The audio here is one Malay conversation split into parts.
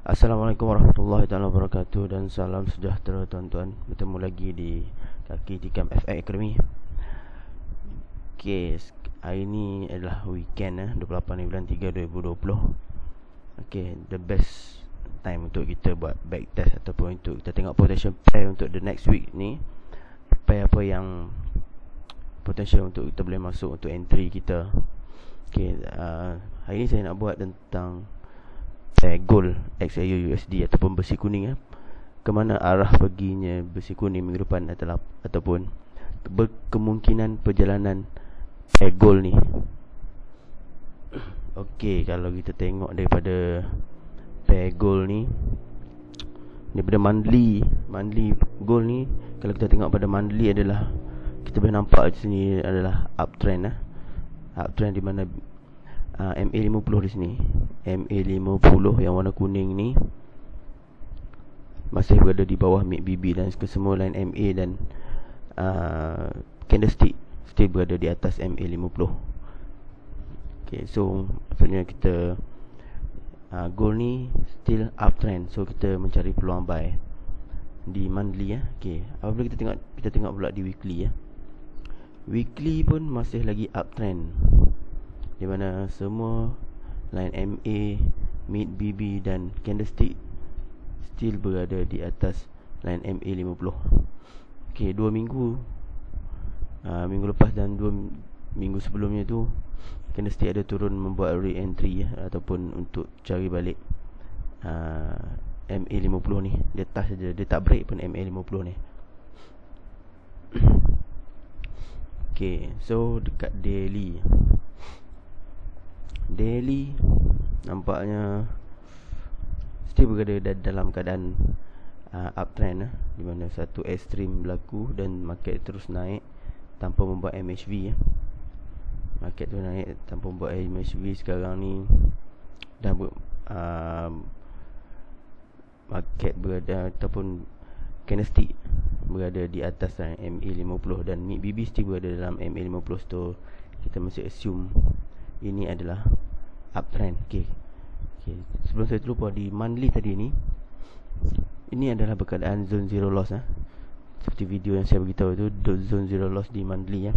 Assalamualaikum warahmatullahi taala wabarakatuh dan salam sejahtera tuan-tuan. Bertemu lagi di Kaki Tikam FX Academy. Okey, hari ni adalah weekend 28 bulan 3 2020. Okey, the best time untuk kita buat back test ataupun untuk kita tengok potential pair untuk the next week ni. Pair apa yang potential untuk kita boleh masuk untuk entry kita. Okey, hari ni saya nak buat tentang gold XAU USD ataupun besi kuning ke mana arah perginya besi kuning minggu depan ataupun berkemungkinan perjalanan gold ni. Okey, kalau kita tengok daripada pair gold ni, daripada monthly gold ni, kalau kita tengok pada monthly adalah kita boleh nampak di sini adalah uptrend uptrend di mana MA50 di sini. MA50 yang warna kuning ni masih berada di bawah MACD dan kesemua lain MA dan candlestick still berada di atas MA50. Okay, so maksudnya kita gold ni still uptrend, so kita mencari peluang buy di monthly Okay, apabila kita tengok pula di weekly weekly pun masih lagi uptrend, di mana semua line MA, mid BB dan candlestick still berada di atas line MA50. Okey, 2 minggu minggu lepas dan 2 minggu sebelumnya tu candlestick ada turun membuat re-entry ataupun untuk cari balik MA50 ni. Dia touch saja, dia tak break pun MA50 ni. Okey, so dekat daily nampaknya still berada dalam keadaan uptrend di mana satu extreme berlaku dan market terus naik tanpa membuat MHV Market tu naik tanpa membuat MHV. Sekarang ni dah market berada ataupun candlestick berada di atas MA50 dan mid BB still berada dalam MA50. So kita mesti assume ini adalah uptrend. Okay. Sebelum saya terlupa, di monthly tadi ni, ini adalah berkeadaan zone zero loss seperti video yang saya beritahu tu, zone zero loss di monthly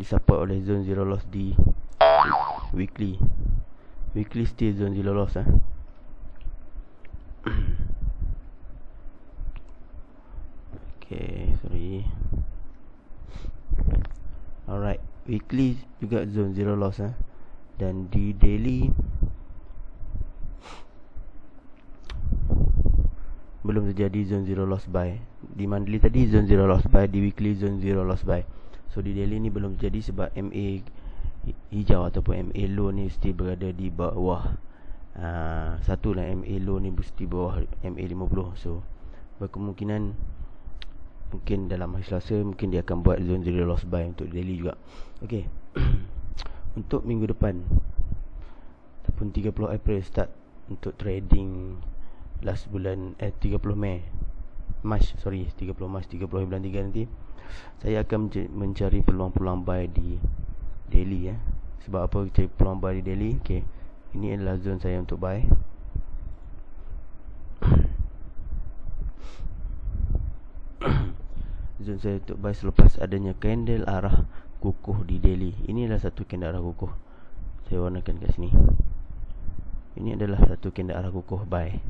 disupport oleh zone zero loss di weekly. Weekly still zone zero loss Okay, sorry. Alright, weekly juga zone zero loss dan di daily belum terjadi zone zero loss buy. Di monthly tadi zone zero loss buy, di weekly zone zero loss buy. So di daily ni belum terjadi sebab MA hijau ataupun MA low ni mesti berada di bawah satu lah, MA low ni mesti bawah MA50. So berkemungkinan mungkin dalam hari Selasa mungkin dia akan buat zone zero loss buy untuk daily juga. Okay. Untuk minggu depan ataupun 30 April start untuk trading last bulan 30 Mac 30 Mac 30 bulan 3 nanti saya akan mencari peluang-peluang buy di daily Sebab apa cari peluang buy di daily? Okay, ini adalah zone saya untuk buy. Zone saya untuk buy selepas adanya candle arah kukuh di daily. Ini adalah satu candle arah kukuh. Saya warnakan kat sini. Ini adalah satu candle arah kukuh buy.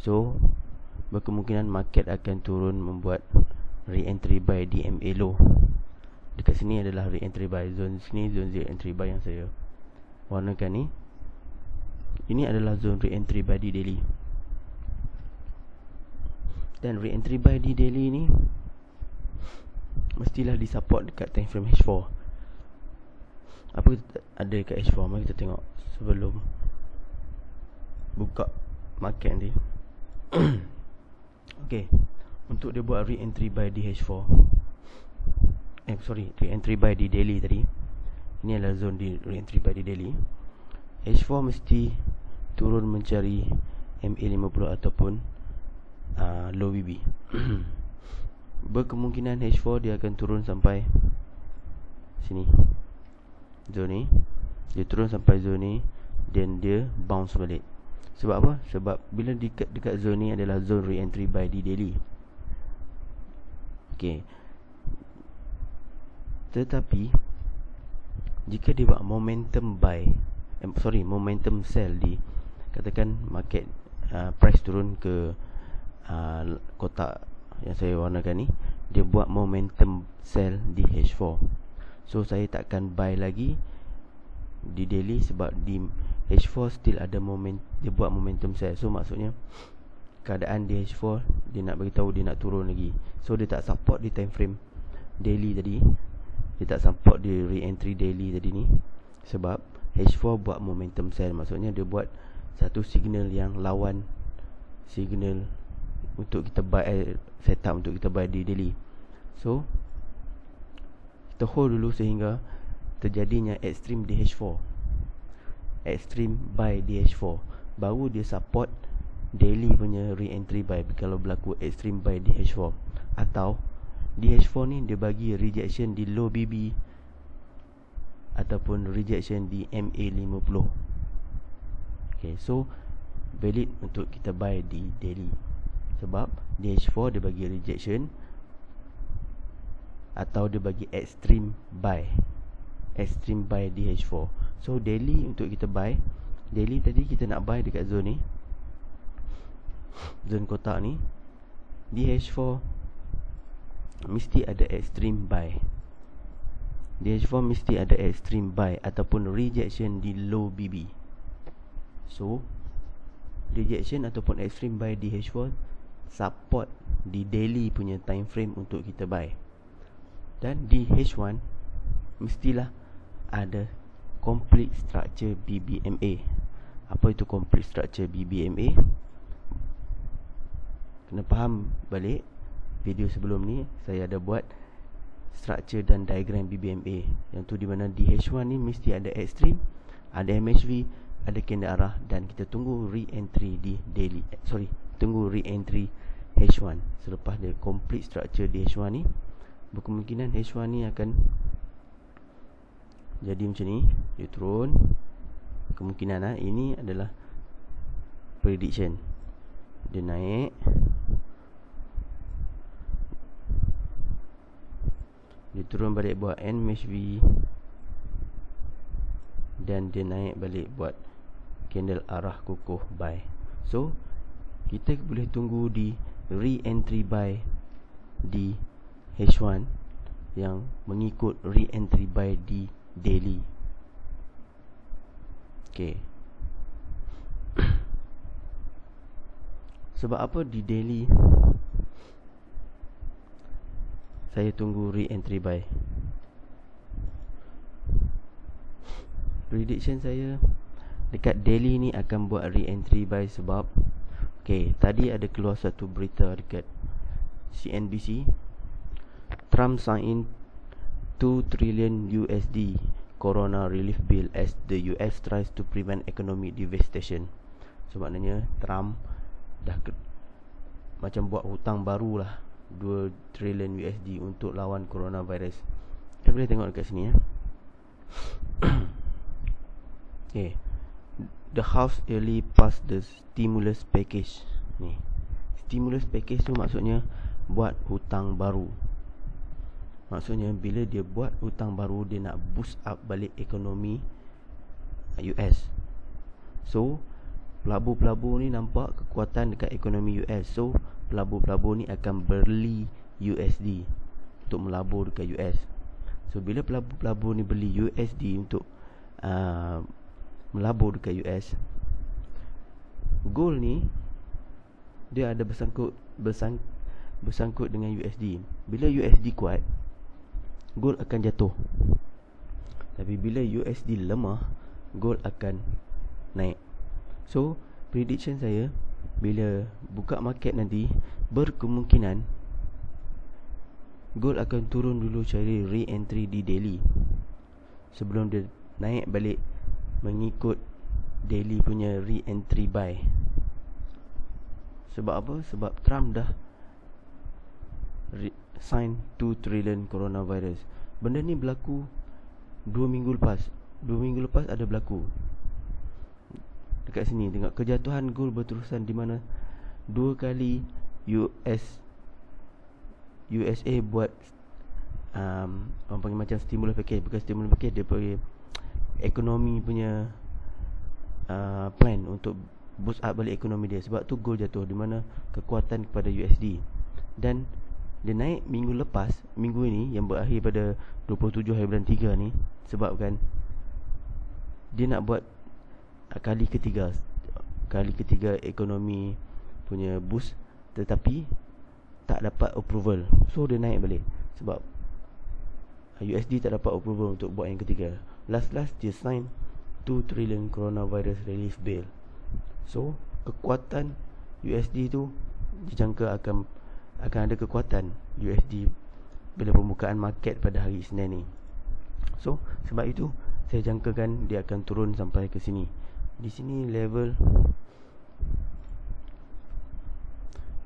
So berkemungkinan market akan turun membuat re-entry buy di MA low. Dekat sini adalah re-entry buy. Zone sini zone re-entry buy yang saya warnakan ni. Ini adalah zone re-entry buy di daily. Dan re-entry buy di daily ni mestilah disupport dekat time frame H4. Apa ada dekat H4? Mari kita tengok sebelum buka market nanti. Okay, untuk dia buat re-entry buy di H4, re-entry buy di daily tadi. Ini adalah zone di re-entry buy di daily. H4 mesti turun mencari MA50 ataupun low BB. Berkemungkinan H4 dia akan turun sampai sini, zone ni. Dia turun sampai zone ni dan dia bounce balik. Sebab apa? Sebab bila dekat zone ni adalah zone re-entry buy di daily. Okay. Tetapi jika dia buat momentum buy, momentum sell di, katakan market price turun ke kotak yang saya warnakan ni, dia buat momentum sell di H4. So saya takkan buy lagi di daily sebab di H4 still ada dia buat momentum sell. So maksudnya keadaan di H4 dia nak bagi tahu dia nak turun lagi. So dia tak support di time frame daily tadi. Dia tak support di re-entry daily tadi ni sebab H4 buat momentum sell. Maksudnya dia buat satu signal yang lawan signal untuk kita buy, setup untuk kita buy di daily. So kita hold dulu sehingga terjadinya extreme di H4, extreme buy di H4, baru dia support daily punya re-entry buy kalau berlaku extreme buy di H4. Atau di H4 ni dia bagi rejection di low BB ataupun rejection di MA50. Okay, so valid untuk kita buy di daily sebab di H4 dia bagi rejection atau dia bagi extreme buy di H4. So daily untuk kita buy, daily tadi kita nak buy dekat zone ni, zone kotak ni, di H4 mesti ada extreme buy. Di H4 mesti ada extreme buy ataupun rejection di low BB. So rejection ataupun extreme buy di H4 support di daily punya time frame untuk kita buy. Dan di H1 mestilah ada complete structure BBMA. Apa itu complete structure BBMA? Kena faham balik video sebelum ni, saya ada buat structure dan diagram BBMA, yang tu di mana di H1 ni mesti ada extreme, ada MHV, ada candle arah, dan kita tunggu re-entry di daily. Tunggu re-entry H1. Selepas dia complete structure di H1 ni, berkemungkinan H1 ni akan jadi macam ni, dia turun. Kemungkinan ini adalah prediction. Dia naik, dia turun balik buat MHV, dan dia naik balik buat candle arah kukuh buy. So kita boleh tunggu di re-entry buy di H1 yang mengikut re-entry buy di daily. Okay. Sebab apa di daily saya tunggu re-entry buy? Prediction saya dekat daily ni akan buat re-entry buy sebab tadi ada keluar satu berita dekat CNBC. Trump sign 2 trillion USD Corona relief bill as the US tries to prevent economic devastation. So maknanya Trump dah macam buat hutang baru lah, 2 trillion USD untuk lawan coronavirus. Kita boleh tengok dekat sini ya. The House early passed the stimulus package. Ni, stimulus package tu maksudnya buat hutang baru. Maksudnya bila dia buat hutang baru, dia nak boost up balik ekonomi US. So pelabur-pelabur ni nampak kekuatan dekat ekonomi US. So pelabur-pelabur ni akan beli USD untuk melabur dekat US. So bila pelabur-pelabur ni beli USD untuk melabur dekat US, gold ni dia ada bersangkut dengan USD. Bila USD kuat, gold akan jatuh. Tapi bila USD lemah, gold akan naik. So prediction saya, bila buka market nanti, berkemungkinan gold akan turun dulu cari re-entry di daily sebelum dia naik balik mengikut daily punya re-entry buy. Sebab apa? Sebab Trump dah sign 2 trillion coronavirus. Benda ni berlaku 2 minggu lepas. 2 minggu lepas ada berlaku. dekat sini tengok kejatuhan gold berterusan, di mana 2 kali USA buat orang panggil macam stimulus package. Bukan stimulus package, dia panggil ekonomi punya plan untuk boost up balik ekonomi dia. Sebab tu gold jatuh, di mana kekuatan kepada USD. Dan dia naik minggu lepas, minggu ini yang berakhir pada 27 hari bulan 3 ni, sebabkan dia nak buat kali ketiga ekonomi punya boost, tetapi tak dapat approval. So dia naik balik sebab USD tak dapat approval untuk buat yang ketiga. Last dia sign 2 trillion coronavirus relief bill. So kekuatan USD tu dijangka akan ada kekuatan USD bila pembukaan market pada hari Isnin ni. So sebab itu saya jangkakan dia akan turun sampai ke sini. Di sini level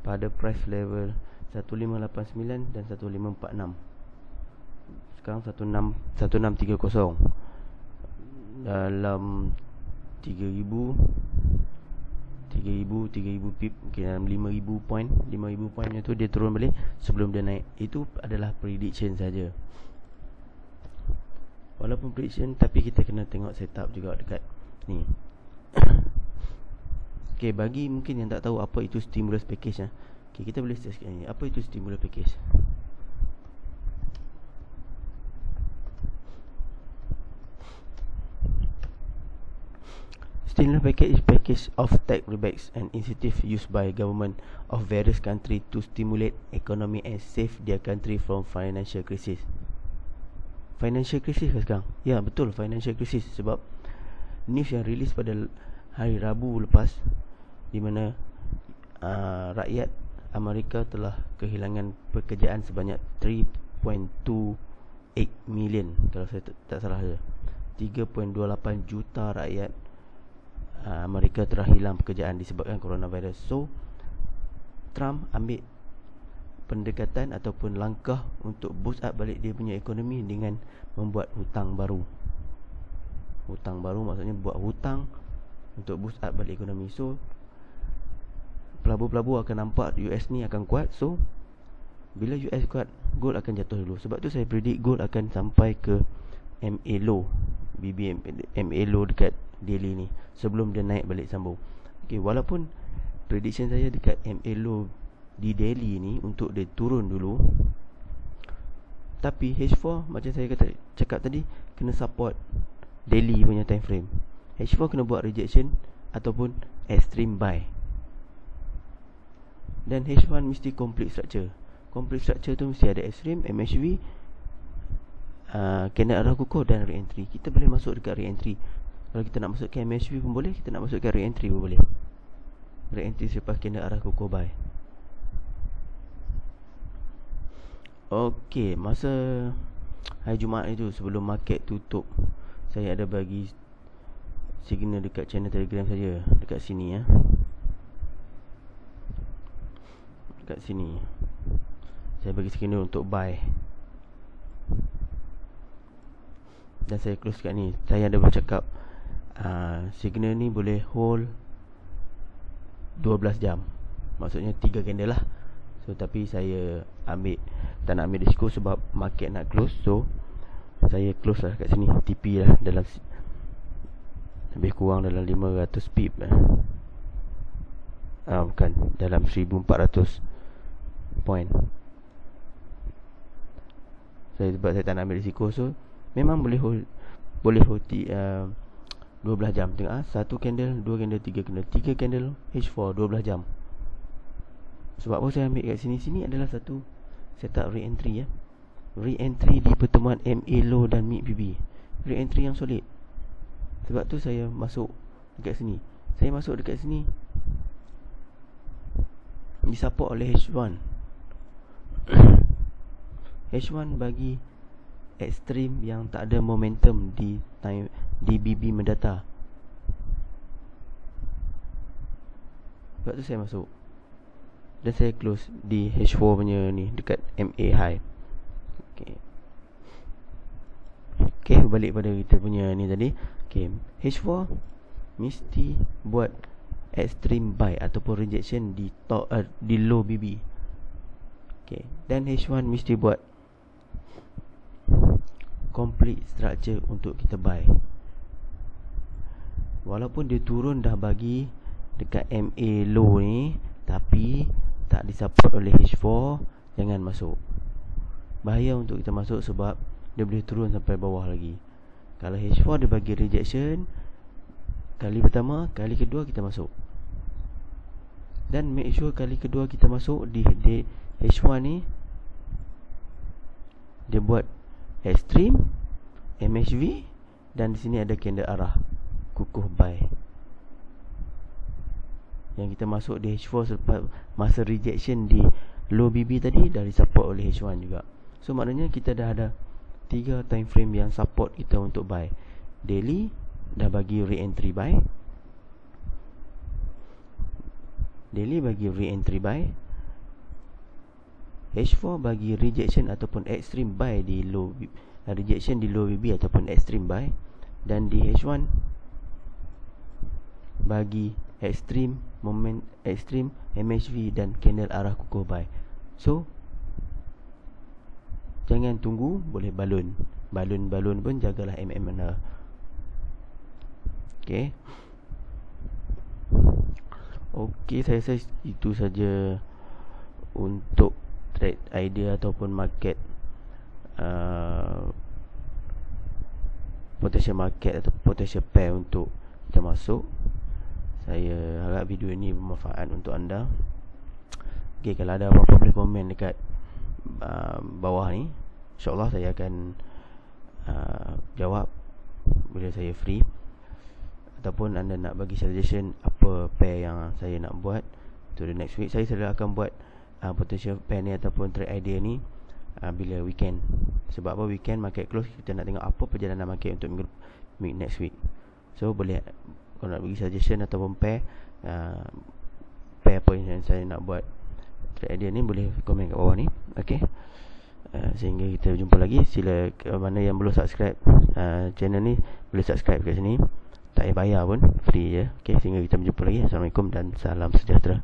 pada price level 1589 dan 1546. Sekarang 1630 dalam 3000 pip, dalam 5000 point tu dia turun balik sebelum dia naik. Itu adalah prediction saja. Walaupun prediction, tapi kita kena tengok setup juga dekat ni. Okay, bagi mungkin yang tak tahu apa itu stimulus package okay, kita boleh search kat ni. Apa itu stimulus package? Stimulus package is package of tax rebates and incentive used by government of various countries to stimulate economy and save their country from financial crisis. Financial crisis ke sekarang? Ya, betul, financial crisis. Sebab news yang rilis pada hari Rabu lepas, di mana rakyat Amerika telah kehilangan pekerjaan sebanyak 3.28 million, kalau saya tak salah saja. 3.28 juta rakyat Amerika telah hilang pekerjaan disebabkan coronavirus. So Trump ambil pendekatan ataupun langkah untuk boost up balik dia punya ekonomi dengan membuat hutang baru. Hutang baru maksudnya buat hutang untuk boost up balik ekonomi. So pelabur-pelabur akan nampak US ni akan kuat. So bila US kuat, gold akan jatuh dulu. Sebab tu saya predict gold akan sampai ke MA low, MA low dekat daily ni, sebelum dia naik balik sambung. Okay, walaupun prediction saya dekat MA low di daily ni untuk dia turun dulu, tapi H4 macam saya cakap tadi, kena support daily punya time frame. H4 kena buat rejection ataupun extreme buy. Dan H1 mesti complete structure. Complete structure tu mesti ada extreme, MHV, candle arah kukuh dan re-entry. Kita boleh masuk dekat re-entry. Kalau kita nak masuk ke MHV pun boleh, kita nak masuk ke re-entry pun boleh. Re-entry selepas candle arah kukuh buy. Okey, masa hari Jumaat itu sebelum market tutup, saya ada bagi signal dekat channel Telegram saya, dekat sini ya. Dekat sini saya bagi signal untuk buy. Dan saya close kat ni. Saya ada bercakap signal ni boleh hold 12 jam. Maksudnya 3 candle lah. So tapi saya tak nak ambil risiko sebab market nak close. So saya close lah kat sini, TP lah dalam lebih kurang dalam 500 pip lah. Bukan, dalam 1400 point. Sebab saya tak nak ambil risiko. So memang boleh hold 12 jam. Tengok satu candle, 2 candle, 3 candle, 3 candle H4 12 jam. Sebab apa saya ambil kat sini adalah satu setup re-entry ya. Re-entry di pertemuan MA low dan mid PB. Re-entry yang solid. Sebab tu saya masuk dekat sini. Saya masuk dekat sini disupport oleh H1. H1 bagi ekstrim yang tak ada momentum di BB mendata. Sebab tu saya masuk. Dan saya close di H4 punya ni, dekat MA high. Okay, balik pada kita punya ni tadi. Okay, H4 mesti buat extreme buy ataupun rejection di di low BB. Okay. Dan H1 mesti buat complete structure untuk kita buy. Walaupun dia turun dah bagi dekat MA low ni, tapi tak disupport oleh H4, jangan masuk. Bahaya untuk kita masuk sebab dia boleh turun sampai bawah lagi. Kalau H4 dia bagi rejection kali pertama, kali kedua kita masuk. Dan make sure kali kedua kita masuk di H1 ni dia buat extreme MHV, dan di sini ada candle arah kukuh buy. Yang kita masuk di H4 selepas masa rejection di low BB tadi dah disupport oleh H1 juga. So maknanya kita dah ada 3 time frame yang support kita untuk buy. Daily dah bagi re-entry buy, daily bagi re-entry buy, H4 bagi rejection ataupun extreme buy di low rejection di low BB ataupun extreme buy, dan di H1 bagi extreme moment, extreme MHV dan candle arah kukuh buy. So jangan tunggu, boleh balun pun jagalah mana. Okey, saya rasa itu saja untuk trade idea ataupun market potential market atau potential pair untuk kita masuk. Saya harap video ini bermanfaat untuk anda. Okey, kalau ada apa-apa boleh komen dekat bawah ni. InsyaAllah saya akan jawab bila saya free. Ataupun anda nak bagi suggestion apa pair yang saya nak buat to the next week. Saya selalu akan buat potential pair ni ataupun trade idea ni bila weekend. Sebab apa? Weekend market close, kita nak tengok apa perjalanan market untuk minggu next week. So boleh, kalau nak bagi suggestion ataupun pair apa yang saya nak buat trade idea ni, boleh komen kat bawah ni. Okay, sehingga kita jumpa lagi. Sila mana yang belum subscribe channel ni, boleh subscribe kat sini. Tak payah bayar pun, free je. Okay, sehingga kita berjumpa lagi. Assalamualaikum dan salam sejahtera.